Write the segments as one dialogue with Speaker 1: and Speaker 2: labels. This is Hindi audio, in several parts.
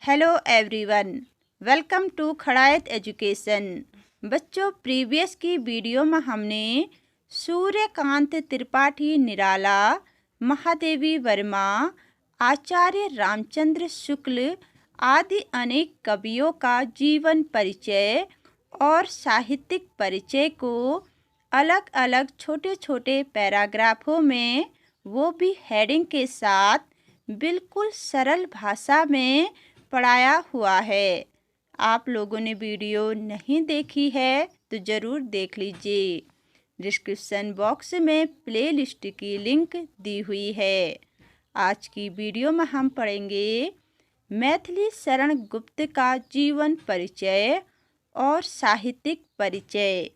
Speaker 1: Hello everyone, welcome to Khadayat education. बच्चों, प्रीवियस की वीडियो में हमने सूर्यकांत त्रिपाठी निराला, महादेवी वर्मा, आचार्य रामचंद्र शुक्ल आदि अनेक कवियों का जीवन परिचय और साहित्यिक परिचय को अलग अलग छोटे छोटे पैराग्राफों में, वो भी हेडिंग के साथ, बिल्कुल सरल भाषा में पढ़ाया हुआ है। आप लोगों ने वीडियो नहीं देखी है तो ज़रूर देख लीजिए। डिस्क्रिप्शन बॉक्स में प्लेलिस्ट की लिंक दी हुई है। आज की वीडियो में हम पढ़ेंगे मैथिली शरण गुप्त का जीवन परिचय और साहित्यिक परिचय।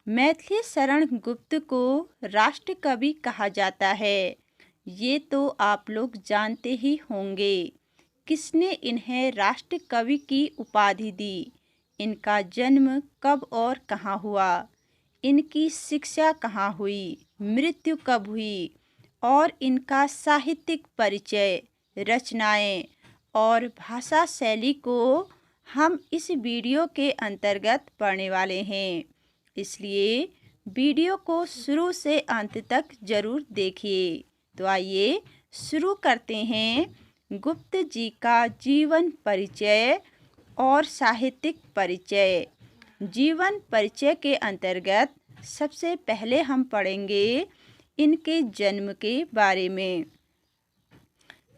Speaker 1: मैथिली शरण गुप्त को राष्ट्र कवि कहा जाता है, ये तो आप लोग जानते ही होंगे। किसने इन्हें राष्ट्र कवि की उपाधि दी, इनका जन्म कब और कहाँ हुआ, इनकी शिक्षा कहाँ हुई, मृत्यु कब हुई और इनका साहित्यिक परिचय, रचनाएं और भाषा शैली को हम इस वीडियो के अंतर्गत पढ़ने वाले हैं। इसलिए वीडियो को शुरू से अंत तक जरूर देखिए। तो आइए शुरू करते हैं गुप्त जी का जीवन परिचय और साहित्यिक परिचय। जीवन परिचय के अंतर्गत सबसे पहले हम पढ़ेंगे इनके जन्म के बारे में।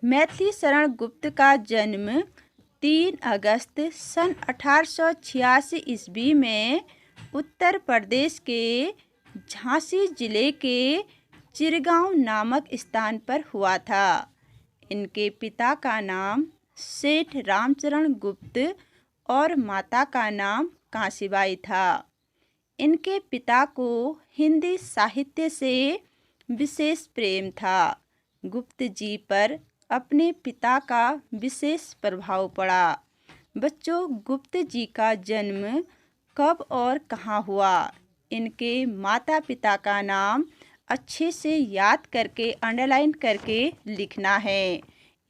Speaker 1: मैथिली शरण गुप्त का जन्म 3 अगस्त सन 1886 ईस्वी में उत्तर प्रदेश के झांसी जिले के चिरगांव नामक स्थान पर हुआ था। इनके पिता का नाम सेठ रामचरण गुप्त और माता का नाम काशीबाई था। इनके पिता को हिंदी साहित्य से विशेष प्रेम था। गुप्त जी पर अपने पिता का विशेष प्रभाव पड़ा। बच्चों, गुप्त जी का जन्म कब और कहाँ हुआ, इनके माता पिता का नाम अच्छे से याद करके अंडरलाइन करके लिखना है।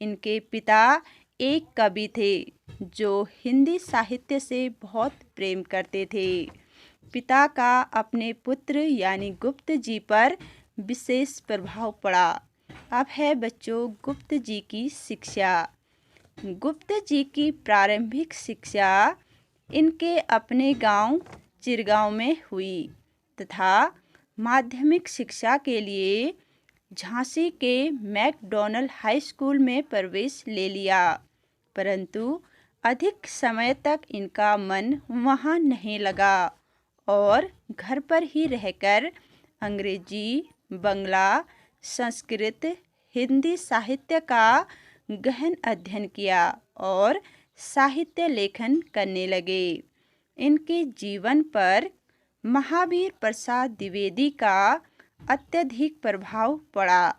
Speaker 1: इनके पिता एक कवि थे जो हिंदी साहित्य से बहुत प्रेम करते थे। पिता का अपने पुत्र यानी गुप्त जी पर विशेष प्रभाव पड़ा। अब है बच्चों गुप्त जी की शिक्षा। गुप्त जी की प्रारंभिक शिक्षा इनके अपने गांव चिरगांव में हुई तथा माध्यमिक शिक्षा के लिए झांसी के मैकडॉनल्ड हाई स्कूल में प्रवेश ले लिया, परंतु अधिक समय तक इनका मन वहाँ नहीं लगा और घर पर ही रहकर अंग्रेजी, बंगला, संस्कृत, हिंदी साहित्य का गहन अध्ययन किया और साहित्य लेखन करने लगे। इनके जीवन पर महावीर प्रसाद द्विवेदी का अत्यधिक प्रभाव पड़ा।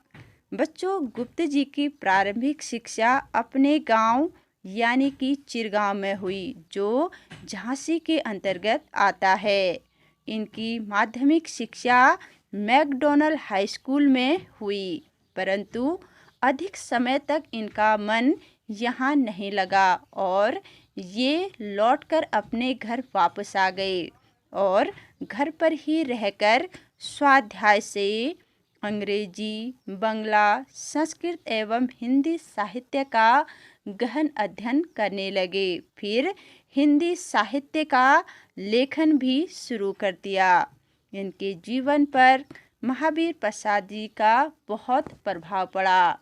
Speaker 1: बच्चों, गुप्त जी की प्रारंभिक शिक्षा अपने गांव यानी कि चिरगांव में हुई, जो झांसी के अंतर्गत आता है। इनकी माध्यमिक शिक्षा मैकडॉनल्ड हाई स्कूल में हुई, परंतु अधिक समय तक इनका मन यहाँ नहीं लगा और ये लौटकर अपने घर वापस आ गए और घर पर ही रहकर स्वाध्याय से अंग्रेजी, बंगला, संस्कृत एवं हिंदी साहित्य का गहन अध्ययन करने लगे। फिर हिंदी साहित्य का लेखन भी शुरू कर दिया। इनके जीवन पर महावीर प्रसाद जी का बहुत प्रभाव पड़ा।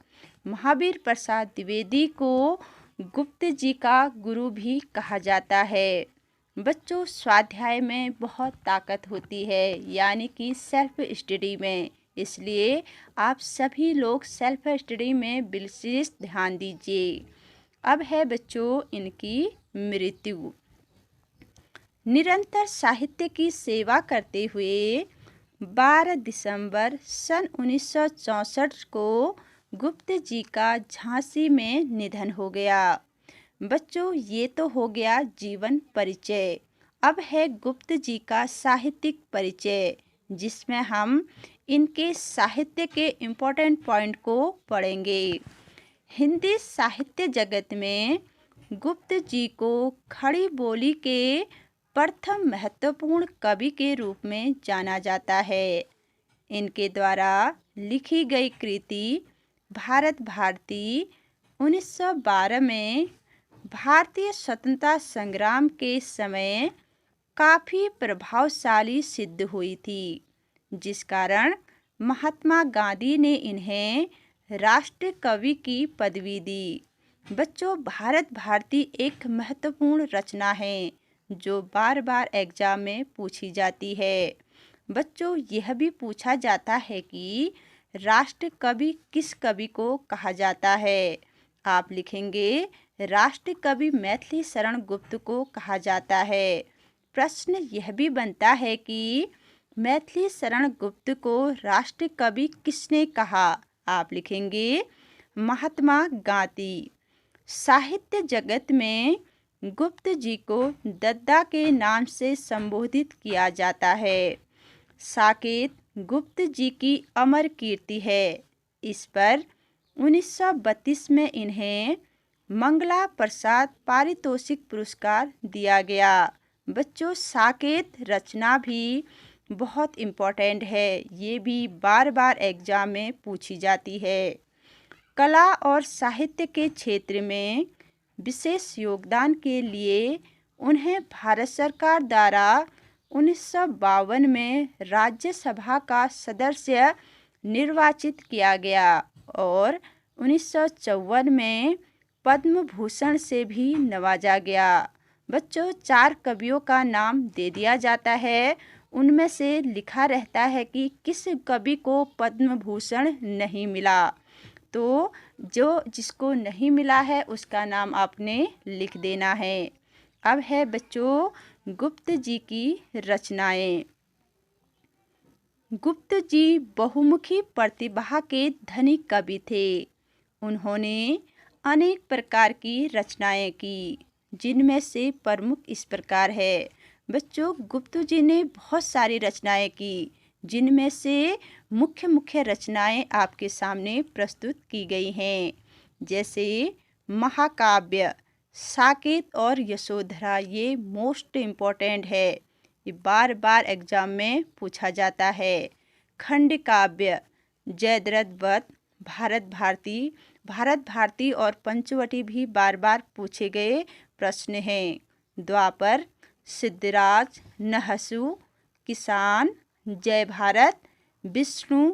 Speaker 1: महावीर प्रसाद द्विवेदी को गुप्त जी का गुरु भी कहा जाता है। बच्चों, स्वाध्याय में बहुत ताकत होती है, यानी कि सेल्फ स्टडी में। इसलिए आप सभी लोग सेल्फ स्टडी में विशेष ध्यान दीजिए। अब है बच्चों इनकी मृत्यु। निरंतर साहित्य की सेवा करते हुए 12 दिसंबर सन 1964 को गुप्त जी का झांसी में निधन हो गया। बच्चों, ये तो हो गया जीवन परिचय। अब है गुप्त जी का साहित्यिक परिचय, जिसमें हम इनके साहित्य के इम्पोर्टेंट पॉइंट को पढ़ेंगे। हिंदी साहित्य जगत में गुप्त जी को खड़ी बोली के प्रथम महत्वपूर्ण कवि के रूप में जाना जाता है। इनके द्वारा लिखी गई कृति भारत भारती 1912 में भारतीय स्वतंत्रता संग्राम के समय काफ़ी प्रभावशाली सिद्ध हुई थी, जिस कारण महात्मा गांधी ने इन्हें राष्ट्र कवि की पदवी दी। बच्चों, भारत भारती एक महत्वपूर्ण रचना है जो बार बार एग्जाम में पूछी जाती है। बच्चों, यह भी पूछा जाता है कि राष्ट्र कवि किस कवि को कहा जाता है। आप लिखेंगे राष्ट्र कवि मैथिली शरण गुप्त को कहा जाता है। प्रश्न यह भी बनता है कि मैथिली शरण गुप्त को राष्ट्र कवि किसने कहा। आप लिखेंगे महात्मा गांधी। साहित्य जगत में गुप्त जी को दद्दा के नाम से संबोधित किया जाता है। साकेत गुप्त जी की अमर कीर्ति है। इस पर 1932 में इन्हें मंगला प्रसाद पारितोषिक पुरस्कार दिया गया। बच्चों, साकेत रचना भी बहुत इम्पोर्टेंट है, ये भी बार बार एग्जाम में पूछी जाती है। कला और साहित्य के क्षेत्र में विशेष योगदान के लिए उन्हें भारत सरकार द्वारा 1952 में राज्यसभा का सदस्य निर्वाचित किया गया और 1954 में पद्म भूषण से भी नवाजा गया। बच्चों, 4 कवियों का नाम दे दिया जाता है, उनमें से लिखा रहता है कि किस कवि को पद्म भूषण नहीं मिला। तो जिसको नहीं मिला है उसका नाम आपने लिख देना है। अब है बच्चों गुप्त जी की रचनाएं। गुप्त जी बहुमुखी प्रतिभा के धनी कवि थे। उन्होंने अनेक प्रकार की रचनाएं की, जिनमें से प्रमुख इस प्रकार है। बच्चों, गुप्त जी ने बहुत सारी रचनाएं की, जिनमें से मुख्य मुख्य रचनाएं आपके सामने प्रस्तुत की गई हैं। जैसे महाकाव्य, साकेत और यशोधरा, ये मोस्ट इम्पोर्टेंट है, ये बार बार एग्जाम में पूछा जाता है। खंड काव्य, जयद्रथ वध, भारत भारती और पंचवटी भी बार बार पूछे गए प्रश्न हैं। द्वापर, सिद्धराज, नहसु, किसान, जय भारत, विष्णु,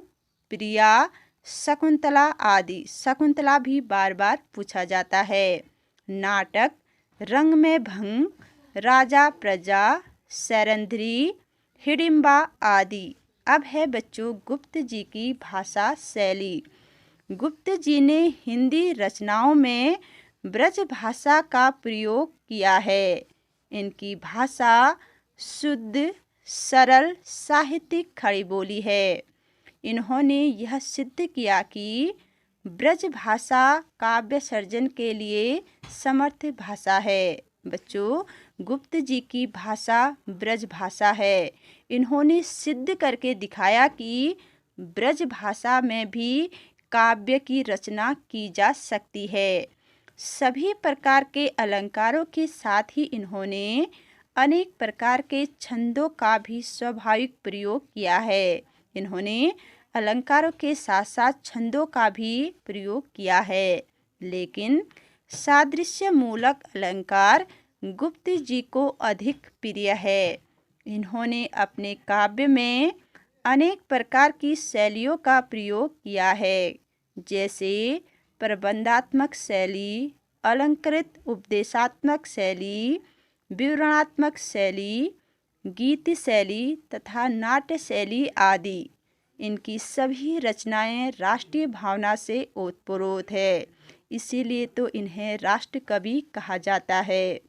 Speaker 1: प्रिया, शकुंतला आदि। शकुंतला भी बार बार पूछा जाता है। नाटक, रंग में भंग, राजा प्रजा, सैरंध्री, हिडिंबा आदि। अब है बच्चों गुप्त जी की भाषा शैली। गुप्त जी ने हिंदी रचनाओं में ब्रज भाषा का प्रयोग किया है। इनकी भाषा शुद्ध, सरल, साहित्यिक खड़ी बोली है। इन्होंने यह सिद्ध किया कि ब्रज भाषा काव्य सर्जन के लिए समर्थ भाषा है। बच्चों, गुप्त जी की भाषा ब्रज भाषा है। इन्होंने सिद्ध करके दिखाया कि ब्रज भाषा में भी काव्य की रचना की जा सकती है। सभी प्रकार के अलंकारों के साथ ही इन्होंने अनेक प्रकार के छंदों का भी स्वाभाविक प्रयोग किया है। इन्होंने अलंकारों के साथ साथ छंदों का भी प्रयोग किया है, लेकिन सादृश्य मूलक अलंकार गुप्त जी को अधिक प्रिय है। इन्होंने अपने काव्य में अनेक प्रकार की शैलियों का प्रयोग किया है, जैसे प्रबंधात्मक शैली, अलंकृत उपदेशात्मक शैली, विवरणात्मक शैली, गीत शैली तथा नाट्य शैली आदि। इनकी सभी रचनाएं राष्ट्रीय भावना से ओतप्रोत है, इसीलिए तो इन्हें राष्ट्र कवि कहा जाता है।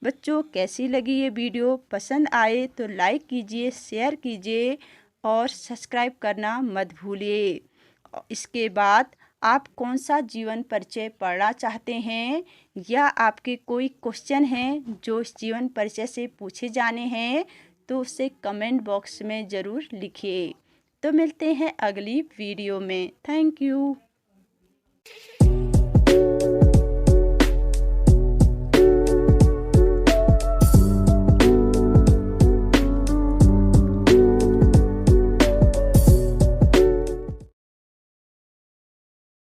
Speaker 1: बच्चों, कैसी लगी ये वीडियो? पसंद आए तो लाइक कीजिए, शेयर कीजिए और सब्सक्राइब करना मत भूलिए। इसके बाद आप कौन सा जीवन परिचय पढ़ना चाहते हैं या आपके कोई क्वेश्चन हैं जो इस जीवन परिचय से पूछे जाने हैं, तो उसे कमेंट बॉक्स में ज़रूर लिखिए। तो मिलते हैं अगली वीडियो में। Thank you.